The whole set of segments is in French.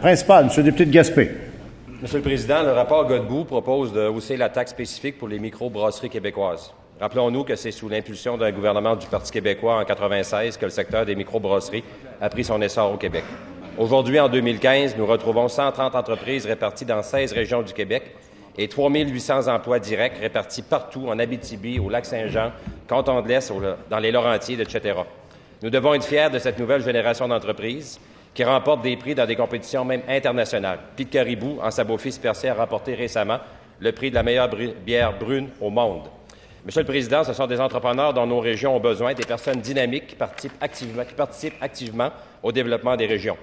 Principal, M. le député de Gaspé. Monsieur le Président, le rapport Godbout propose de hausser la taxe spécifique pour les microbrasseries québécoises. Rappelons-nous que c'est sous l'impulsion d'un gouvernement du Parti québécois en 1996 que le secteur des microbrasseries a pris son essor au Québec. Aujourd'hui, en 2015, nous retrouvons 130 entreprises réparties dans 16 régions du Québec et 3 800 emplois directs répartis partout en Abitibi, au Lac-Saint-Jean, Canton de l'Est, dans les Laurentides, etc. Nous devons être fiers de cette nouvelle génération d'entreprises qui remportent des prix dans des compétitions même internationales. Pic Caribou, en sa beau-fils percé, a remporté récemment le prix de la meilleure bière brune au monde. Monsieur le Président, ce sont des entrepreneurs dont nos régions ont besoin, des personnes dynamiques qui participent activement au développement des régions.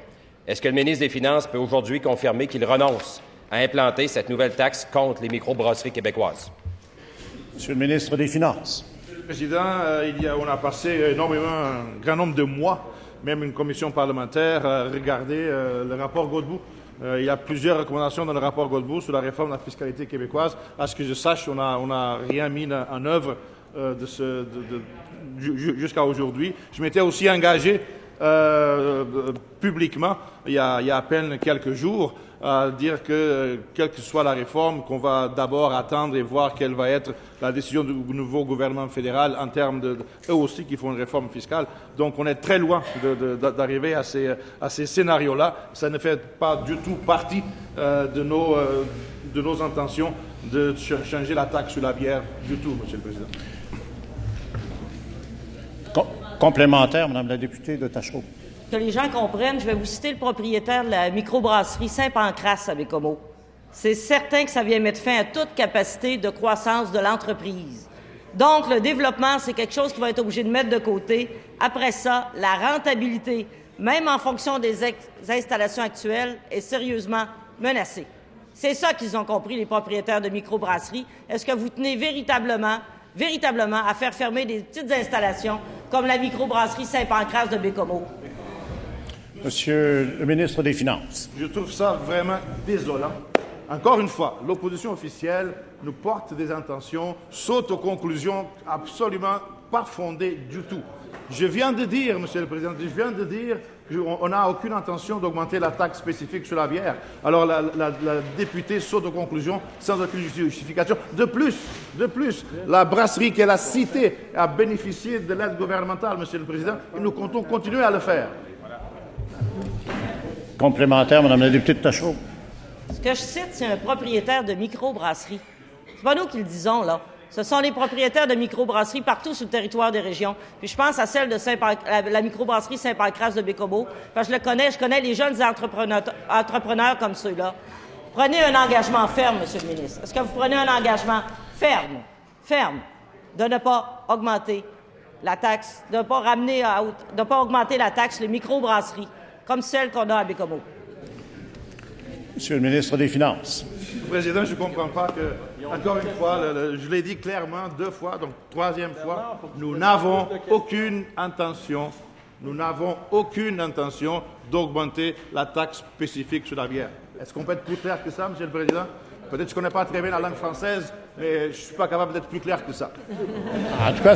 Est-ce que le ministre des Finances peut aujourd'hui confirmer qu'il renonce à implanter cette nouvelle taxe contre les microbrasseries québécoises? Monsieur le ministre des Finances. Monsieur le Président, on a passé énormément, un grand nombre de mois, même une commission parlementaire, à regarder le rapport Godbout. Il y a plusieurs recommandations dans le rapport Godbout sur la réforme de la fiscalité québécoise. À ce que je sache, on n'a rien mis en œuvre jusqu'à aujourd'hui. Je m'étais aussi engagé publiquement, il y a à peine quelques jours, à dire que, quelle que soit la réforme, qu'on va d'abord attendre et voir quelle va être la décision du nouveau gouvernement fédéral en termes eux aussi qui font une réforme fiscale. Donc on est très loin d'arriver à ces scénarios-là. Ça ne fait pas du tout partie de nos intentions de changer la taxe sur la bière du tout, Monsieur le Président. Complémentaire, Mme la députée de Tachereau. Que les gens comprennent, je vais vous citer le propriétaire de la microbrasserie Saint-Pancras à Bécomo. C'est certain que ça vient mettre fin à toute capacité de croissance de l'entreprise. Donc, le développement, c'est quelque chose qu'il va être obligé de mettre de côté. Après ça, la rentabilité, même en fonction des installations actuelles, est sérieusement menacée. C'est ça qu'ils ont compris, les propriétaires de microbrasseries. Est-ce que vous tenez véritablement à faire fermer des petites installations comme la microbrasserie Saint-Pancras de Bécomo? Monsieur le ministre des Finances. Je trouve ça vraiment désolant. Encore une fois, l'opposition officielle nous porte des intentions, saute aux conclusions absolument pas fondées du tout. Je viens de dire, Monsieur le Président, on n'a aucune intention d'augmenter la taxe spécifique sur la bière. Alors la députée saute aux conclusions sans aucune justification. De plus, la brasserie qu'elle a citée a bénéficié de l'aide gouvernementale, Monsieur le Président, et nous comptons continuer à le faire. Complémentaire, Mme la députée de Tachereau. Ce que je cite, c'est un propriétaire de microbrasserie. C'est pas nous qui le disons, là. Ce sont les propriétaires de microbrasseries partout sur le territoire des régions. Puis je pense à celle de la microbrasserie Saint-Pancras de Bécomo. Parce que je connais les jeunes entrepreneurs comme ceux-là. Prenez un engagement ferme, Monsieur le ministre. Est-ce que vous prenez un engagement ferme, de ne pas augmenter la taxe, de ne pas augmenter la taxe les microbrasseries, comme celle qu'on a à Bécomo? Monsieur le ministre des Finances. Président, je ne comprends pas que, encore une fois, je l'ai dit clairement 2 fois, donc 3e fois, nous n'avons aucune intention d'augmenter la taxe spécifique sur la bière. Est-ce qu'on peut être plus clair que ça, Monsieur le Président? Peut-être que je ne connais pas très bien la langue française, mais je ne suis pas capable d'être plus clair que ça. En tout cas,